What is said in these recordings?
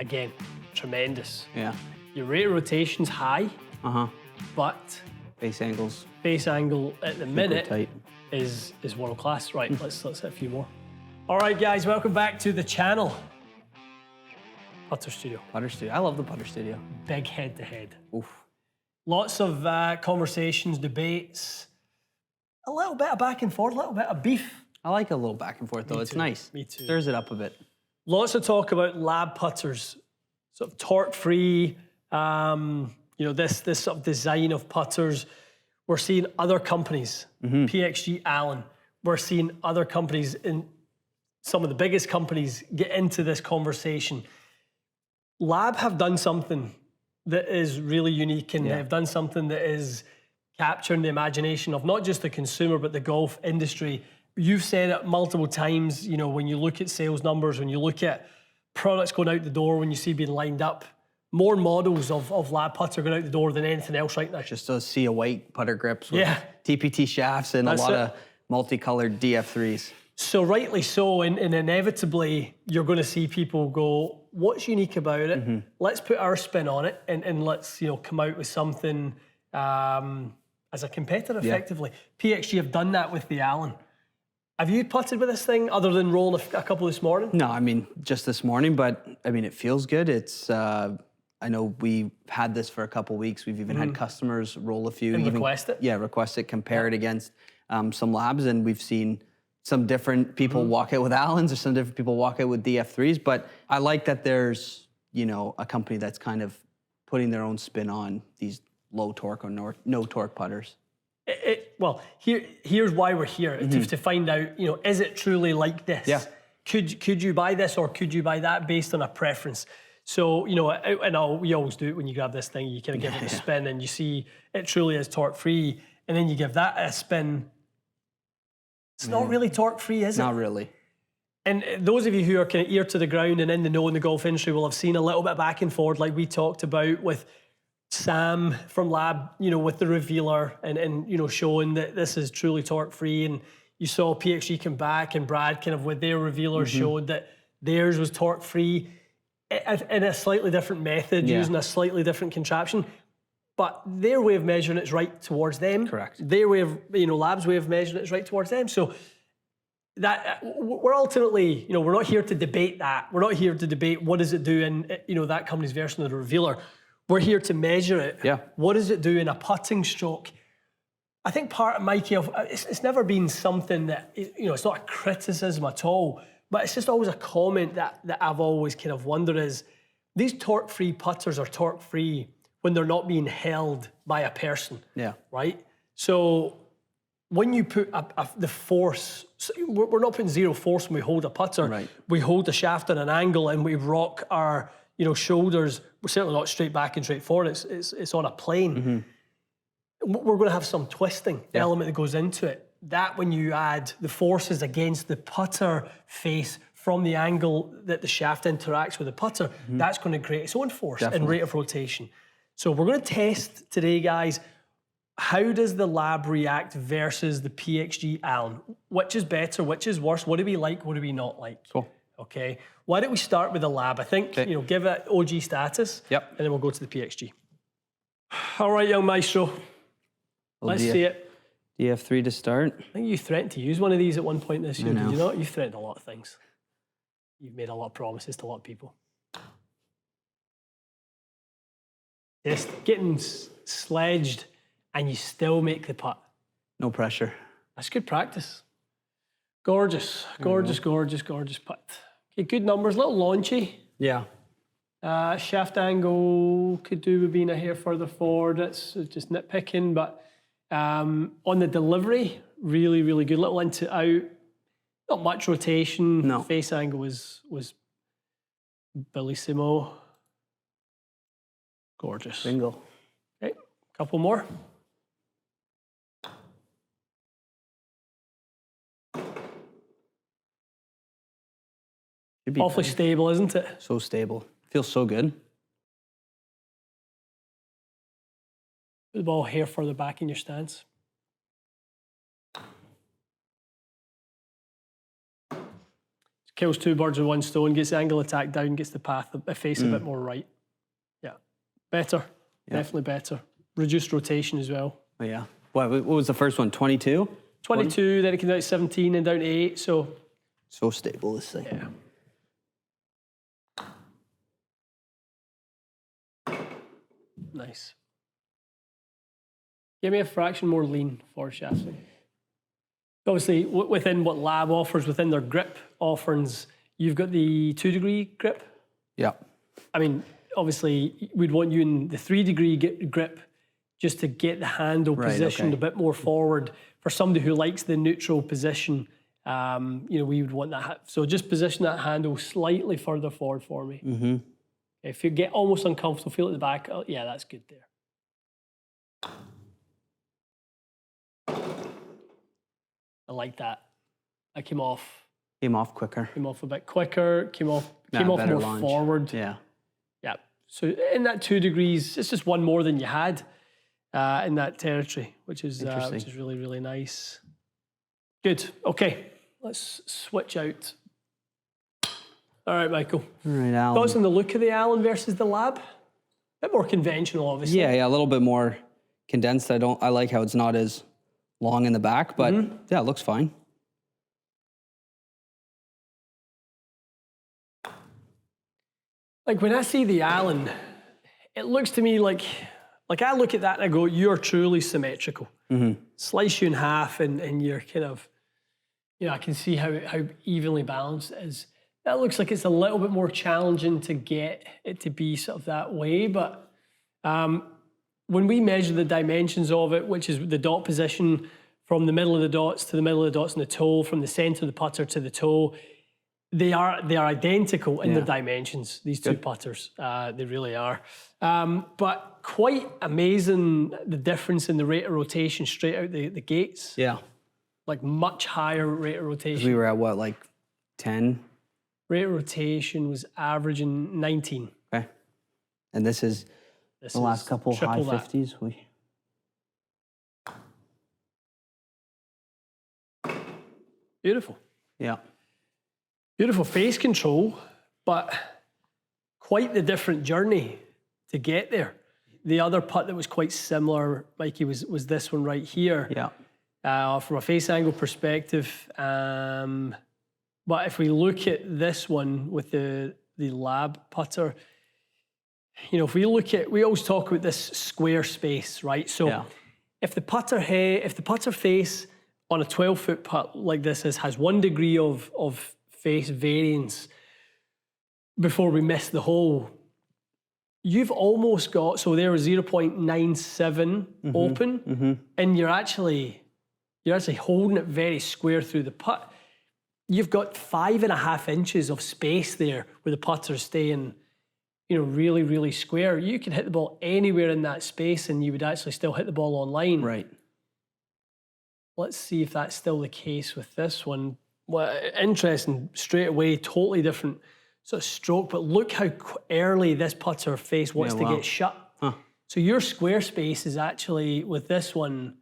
again, tremendous. Yeah. Your rate of rotation's high, but Base angles. base angle at the minute tight. is world class. Right, let's hit a few more. All right, guys, welcome back to the channel. Putter Studio. Putter Studio. I love the Putter Studio. Big head to head. Oof. Lots of conversations, debates, a little bit of back and forth, a little bit of beef. I like a little back and forth though. It's nice. Me too. Stirs it up a bit. Lots of talk about L.A.B putters, sort of torque-free. You know, this sort of design of putters. We're seeing other companies, PXG Allan. We're seeing other companies, in some of the biggest companies, get into this conversation. L.A.B have done something that is really unique, and they've done something that is capturing the imagination of not just the consumer, but the golf industry. You've said it multiple times, you know, when you look at sales numbers, when you look at products going out the door, when you see being lined up, more models of L.A.B putter going out the door than anything else right now. Just a sea of white putter grips with TPT shafts and a lot of multicolored DF3s. So rightly so, and inevitably you're going to see people go, what's unique about it? Let's put our spin on it, and let's, you know, come out with something as a competitor effectively. PXG have done that with the Allan. Have you putted with this thing other than rolling a couple this morning? No, I mean, just this morning, but I mean, it feels good. It's, I know we've had this for a couple weeks. We've even had customers roll a few. And request it? Yeah, request it, compare it against some L.A.Bs, and we've seen some different people walk out with Allans or some different people walk out with DF3s, but I like that there's, you know, a company that's kind of putting their own spin on these low torque or no torque putters. Well, here's why we're here, to find out, you know, is it truly like this? Yeah. Could you buy this or could you buy that based on a preference? So, you know, and we always do it when you grab this thing, you kind of give it a spin and you see it truly is torque free, and then you give that a spin. It's not really torque free, is it? Not really. And those of you who are kind of ear to the ground and in the know in the golf industry will have seen a little bit back and forth, like we talked about with Sam from L.A.B, you know, with the revealer and you know, showing that this is truly torque free. And you saw PXG come back and Brad kind of with their revealer showed that theirs was torque free in a slightly different method, using a slightly different contraption. But their way of measuring it is right towards them. Correct. Their way of, you know, L.A.B's way of measuring it is right towards them. So that we're ultimately, you know, we're not here to debate that. We're not here to debate what does it do in, you know, that company's version of the revealer. We're here to measure it. Yeah. What does it do in a putting stroke? I think part of Mikey, it's never been something that, you know, it's not a criticism at all, but it's just always a comment that I've always kind of wondered is, these torque-free putters are torque-free when they're not being held by a person. Yeah. Right? So when you put the force, we're not putting zero force when we hold a putter. Right. We hold the shaft at an angle and we rock our, you know, shoulders. We're certainly not straight back and straight forward. It's on a plane. We're going to have some twisting element that goes into it. That when you add the forces against the putter face from the angle that the shaft interacts with the putter, that's going to create its own force and rate of rotation. So we're going to test today, guys, how does the L.A.B react versus the PXG Allan? Which is better, which is worse? What do we like, what do we not like? Cool. Okay, why don't we start with the L.A.B? I think, you know, give it OG status, and then we'll go to the PXG. All right, young maestro, let's see it. DF3 to start. I think you threatened to use one of these at one point this year, did you not? You threatened a lot of things. You've made a lot of promises to a lot of people. Just getting sledged and you still make the putt. No pressure. That's good practice. Gorgeous, gorgeous, gorgeous, gorgeous putt. Okay, good numbers, a little launchy. Yeah. Shaft angle could do with being a hair further forward. It's just nitpicking, but on the delivery, really, really good. Little into out, not much rotation. No. Face angle was bellissimo. Gorgeous. Bingo. Okay, couple more. Awfully stable, isn't it? So stable. Feels so good. Put the ball hair further back in your stance. It's Kills two birds with one stone, gets the angle of attack down, gets the face a bit more right. Yeah, better, definitely better. Reduced rotation as well. Oh, yeah. What was the first one, 22? 22, then it came down to 17 and down to 8, so Stable, this thing. Yeah. Nice. Give me a fraction more lean for shafting. Obviously, within what L.A.B offers, within their grip offerings, you've got the 2-degree grip. Yeah. I mean, obviously, we'd want you in the 3-degree grip just to get the handle positioned a bit more forward. For somebody who likes the neutral position, you know, we would want that. So just position that handle slightly further forward for me. Mm-hmm. If you get almost uncomfortable, feel at the back, oh, yeah, that's good there. I like that. I came off quicker. Came off a bit quicker. Came off more launch. Forward. Yeah. Yeah. So in that 2 degrees, it's just one more than you had in that territory, which is really, really nice. Good. Okay. Let's switch out. All right, Michael. All right, Allan. Thoughts on the look of the Allan versus the L.A.B? A bit more conventional, obviously. Yeah, a little bit more condensed. I like how it's not as long in the back, but yeah, it looks fine. Like when I see the Allan, it looks to me like I look at that and I go, you're truly symmetrical. Slice you in half and you're kind of, you know, I can see how evenly balanced it is. That looks like it's a little bit more challenging to get it to be sort of that way, but when we measure the dimensions of it, which is the dot position from the middle of the dots to the middle of the dots and the toe, from the center of the putter to the toe, they are identical in their dimensions, these two putters. They really are. But quite amazing the difference in the rate of rotation straight out the gates. Yeah. Like much higher rate of rotation. We were at what, like 10? Rate of rotation was averaging 19. Okay. And this is the last couple high 50s. Beautiful. Yeah. Beautiful face control, but quite the different journey to get there. The other putt that was quite similar, Mikey, was this one right here. Yeah. From a face angle perspective. But if we look at this one with the L.A.B putter, you know, if we look at, we always talk about this square space, right? So if the putter face on a 12-foot putt like this has 1 degree of face variance before we miss the hole, you've almost got, so there was 0.97 open, and you're actually holding it very square through the putt. You've got 5.5 inches of space there where the putter's staying, you know, really, really square. You can hit the ball anywhere in that space and you would actually still hit the ball on line. Right. Let's see if that's still the case with this one. Well, interesting, straight away, totally different sort of stroke, but look how early this putter face wants to get shut. So your square space is actually, with this one,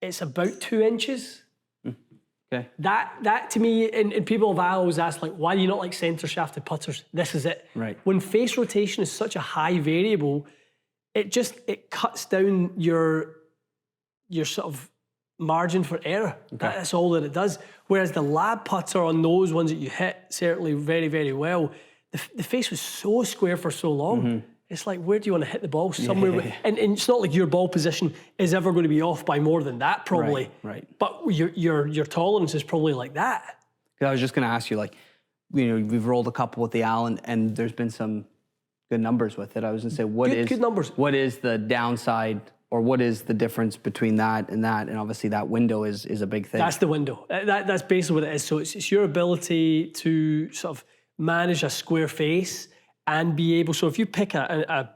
it's about 2 inches. Okay. That to me, and people have always asked, like, why do you not like center shafted putters? This is it. Right. When face rotation is such a high variable, it cuts down your sort of margin for error. Okay. That's all that it does. Whereas the L.A.B putter on those ones that you hit certainly very, very well, the face was so square for so long. It's like, where do you want to hit the ball? Somewhere. And it's not like your ball position is ever going to be off by more than that, probably. Right. But your tolerance is probably like that. I was just going to ask you, like, you know, we've rolled a couple with the Allan, and there's been some good numbers with it. I was going to say, good numbers. What is the downside, or what is the difference between that? And obviously that window is a big thing. That's the window. That's basically what it is. So it's your ability to sort of manage a square face and be able, so if you pick a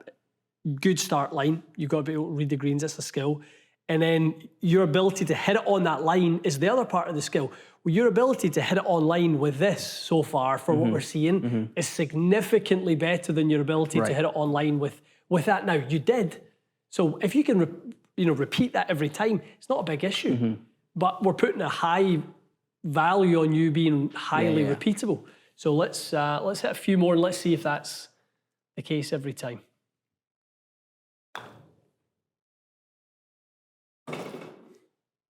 good start line, you've got to be able to read the greens, that's a skill. And then your ability to hit it on that line is the other part of the skill. Well, your ability to hit it on line with this so far, for what we're seeing, is significantly better than your ability to hit it on line with that. Now, you did. So if you can repeat that every time, it's not a big issue. But we're putting a high value on you being highly Yeah. repeatable. So let's hit a few more and let's see if that's the case every time.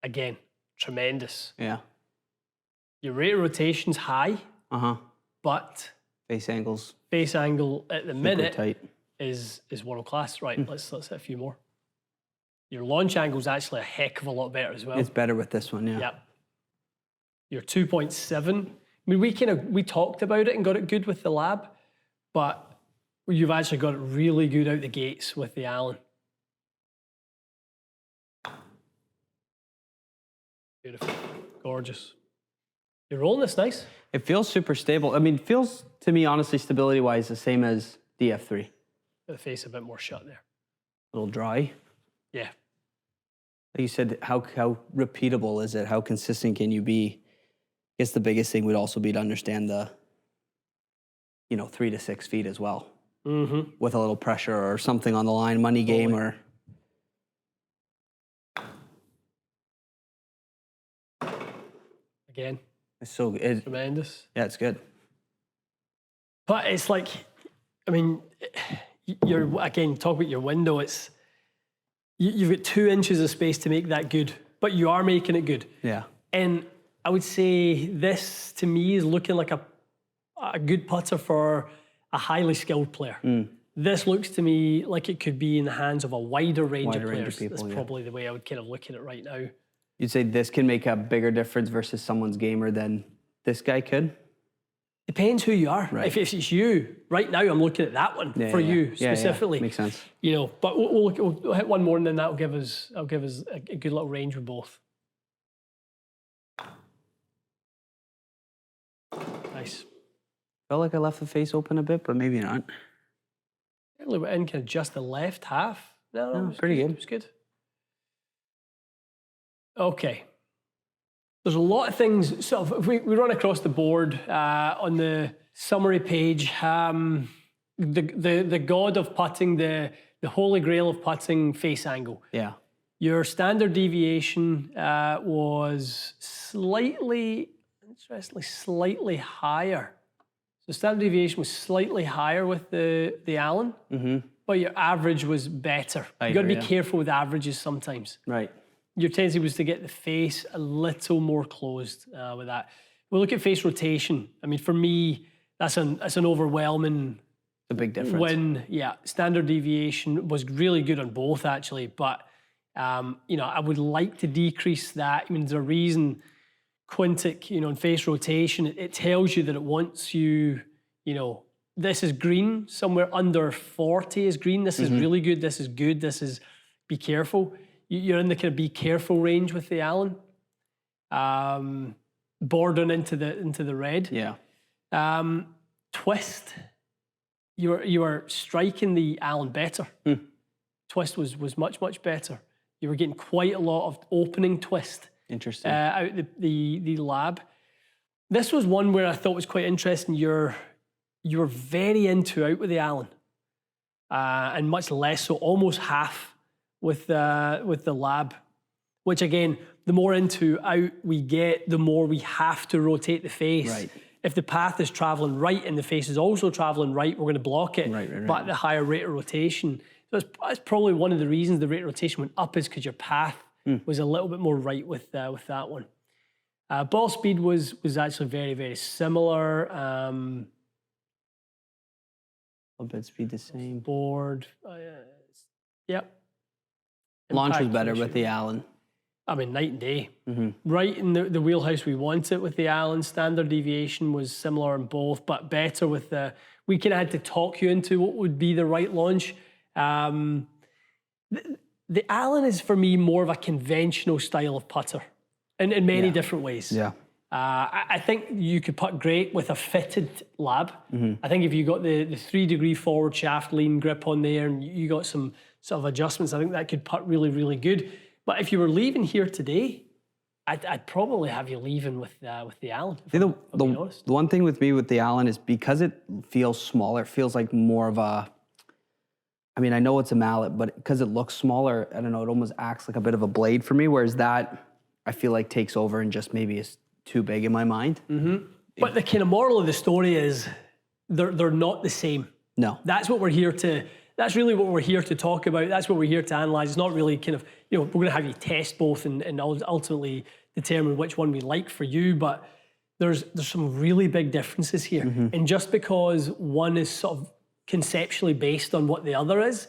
Again, tremendous. Yeah. Your rate of rotation's high, but Face angles. face angle at the Super minute tight. is world class. Right, let's hit a few more. Your launch angle's actually a heck of a lot better as well. It's better with this one, yeah. Yep. Your 2.7. I mean, we talked about it and got it good with the L.A.B, but you've actually got it really good out the gates with the Allan. Beautiful, gorgeous. You're rolling this nice. It feels super stable. I mean, it feels to me, honestly, stability-wise, the same as DF3. The face a bit more shut there. A little dry. Yeah. Like you said, how repeatable is it? How consistent can you be? I guess the biggest thing would also be to understand the, 3 to 6 feet as well. With a little pressure or something on the line, money game or... Again. It's so good. Tremendous. Yeah, it's good. But it's like, I mean, again, talk about your window. You've got 2 inches of space to make that good, but you are making it good. Yeah. And I would say this, to me, is looking like a good putter for a highly skilled player. This looks to me like it could be in the hands of a wider range of players. That's probably the way I would kind of look at it right now. You'd say this can make a bigger difference versus someone's gamer than this guy could? Depends who you are. Right. If it's you, right now I'm looking at that one for you specifically. Yeah. Makes sense. But we'll hit one more and then that'll give us a good little range with both. Nice. Felt like I left the face open a bit, but maybe not. Really went in kind of just the left half. No, it was pretty good. It was good. Okay. There's a lot of things. So if we run across the board on the summary page, the god of putting, the holy grail of putting, face angle. Yeah. Your standard deviation was slightly higher. So standard deviation was slightly higher with the Allan, but your average was better. You've got to be careful with averages sometimes. Right. Your tendency was to get the face a little more closed with that. We'll look at face rotation. I mean, for me, that's an overwhelming a big difference. win. Yeah, standard deviation was really good on both actually, but I would like to decrease that. I mean, there's a reason Quintic, in face rotation, it tells you that it wants you, this is green, somewhere under 40 is green. This is really good. This is good. This is be careful. You're in the kind of be careful range with the Allan, bordering into the red. Yeah. Twist, you are striking the Allan better. Twist was much better. You were getting quite a lot of opening twist. Interesting. Out the L.A.B. This was one where I thought was quite interesting. You're very into out with the Allan, and much less so, almost half with the L.A.B. Which again, the more into out we get, the more we have to rotate the face. Right. If the path is traveling right and the face is also traveling right, we're going to block it. Right. But the higher rate of rotation, so that's probably one of the reasons the rate of rotation went up, is because your path was a little bit more right with that one. Ball speed was actually very, very similar. A little bit speed the same. Board, yep. Launch was Impact better ratio. with the Allan. I mean, night and day. Right in the wheelhouse we want it with the Allan. Standard deviation was similar in both, but better with the... We kind of had to talk you into what would be the right launch. The Allan is, for me, more of a conventional style of putter in many different ways. Yeah. I think you could putt great with a fitted L.A.B. I think if you got the 3-degree forward shaft lean grip on there and you got some sort of adjustments, I think that could putt really, really good. But if you were leaving here today, I'd probably have you leaving with the Allan. The one thing with me with the Allan is because it feels smaller, it feels like more of a... I mean, I know it's a mallet, but because it looks smaller, I don't know, it almost acts like a bit of a blade for me, whereas that, I feel like takes over and just maybe is too big in my mind. But the kind of moral of the story is they're not the same. No. That's really what we're here to talk about. That's what we're here to analyze. It's not really kind of, we're going to have you test both and ultimately determine which one we like for you. But there's some really big differences here. And just because one is sort of conceptually based on what the other is,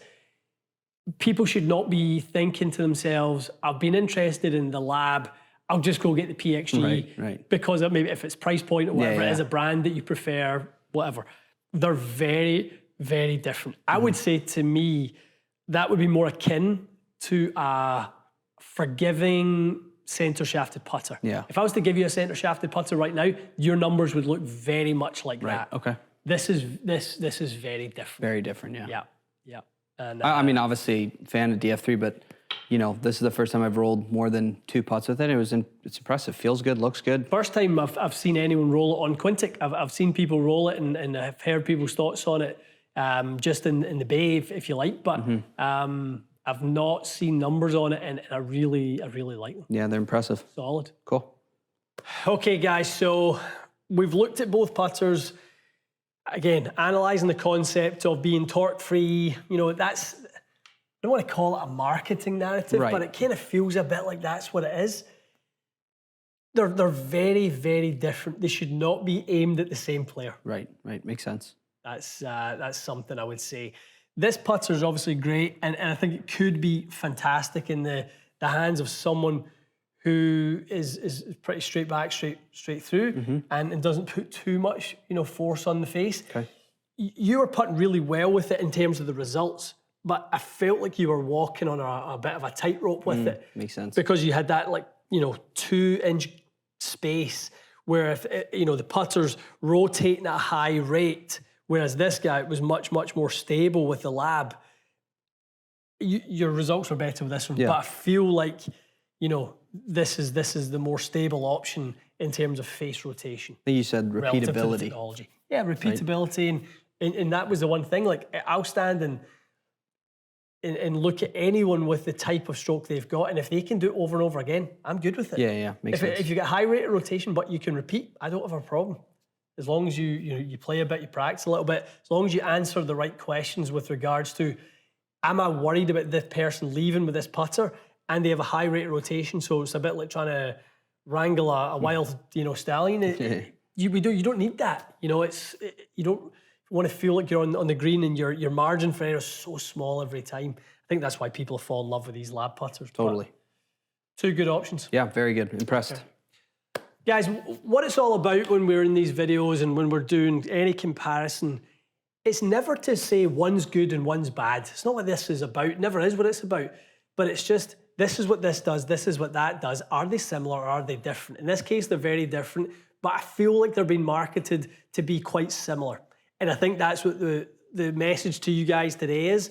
people should not be thinking to themselves, I've been interested in the L.A.B, I'll just go get the PXG right. because maybe if it's price point or whatever, it is a brand that you prefer, whatever. They're very, very different. I would say to me, that would be more akin to a forgiving center shafted putter. Yeah. If I was to give you a center shafted putter right now, your numbers would look very much like that. Okay. This is very different. Very different, yeah. Yeah, yeah. And I mean, obviously, fan of DF3, but this is the first time I've rolled more than 2 putts with it. It's impressive. Feels good, looks good. First time I've seen anyone roll it on Quintic. I've seen people roll it and I've heard people's thoughts on it just in the bay, if you like. But I've not seen numbers on it, and I really like them. Yeah, they're impressive. Solid. Cool. Okay, guys. So we've looked at both putters. Again, analysing the concept of being torque-free. That's, I don't want to call it a marketing narrative, but it kind of feels a bit like that's what it is. They're very, very different. They should not be aimed at the same player. Right. Makes sense. That's something I would say. This putter is obviously great, and I think it could be fantastic in the hands of someone who is pretty straight back, straight through, and doesn't put too much force on the face. Okay. You were putting really well with it in terms of the results, but I felt like you were walking on a bit of a tightrope with it. Makes sense. Because you had that 2-inch space where if the putter's rotating at a high rate, whereas this guy was much more stable with the L.A.B. Your results were better with this one, but I feel like this is the more stable option in terms of face rotation. I think you said Relative to the repeatability. technology. Yeah, repeatability, and that was the one thing. Like, I'll stand and look at anyone with the type of stroke they've got, and if they can do it over and over again, I'm good with it. Yeah, makes sense. If you get high rate of rotation, but you can repeat, I don't have a problem. As long as you play a bit, you practice a little bit, as long as you answer the right questions with regards to, am I worried about this person leaving with this putter, and they have a high rate of rotation, so it's a bit like trying to wrangle a wild stallion. You don't need that. You don't want to feel like you're on the green and your margin for error is so small every time. I think that's why people fall in love with these L.A.B putters. Totally. But 2 good options. Yeah, very good. Impressed. Okay. Guys, what it's all about when we're in these videos and when we're doing any comparison, it's never to say one's good and one's bad. It's not what this is about. It never is what it's about. But it's just, this is what this does, this is what that does. Are they similar or are they different? In this case, they're very different, but I feel like they're being marketed to be quite similar. And I think that's what the message to you guys today is.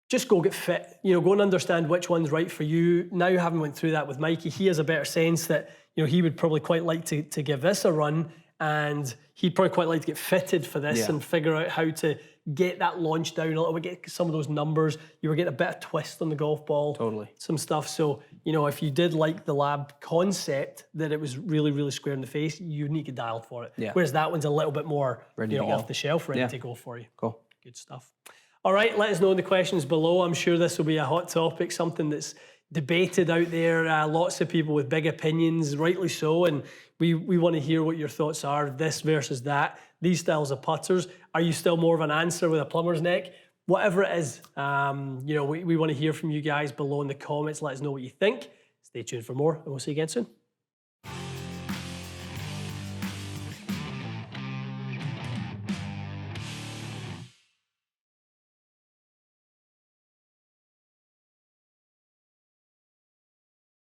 Just go get fit. Go and understand which one's right for you. Now, having went through that with Mikey, he has a better sense that he would probably quite like to give this a run, and he'd probably quite like to get fitted for this and figure out how to get that launch down a little bit, get some of those numbers. You were getting a bit of twist on the golf ball. Totally. Some stuff. So, if you did like the L.A.B concept, that it was really, really square in the face, you need to dial for it. Yeah. Whereas that one's a little bit more off the shelf, ready to go for you. Cool. Good stuff. All right, let us know in the questions below. I'm sure this will be a hot topic, something that's debated out there. Lots of people with big opinions, rightly so, and we want to hear what your thoughts are, this versus that, these styles of putters. Are you still more of an answer with a plumber's neck? Whatever it is, we want to hear from you guys below in the comments. Let us know what you think. Stay tuned for more, and we'll see you again soon.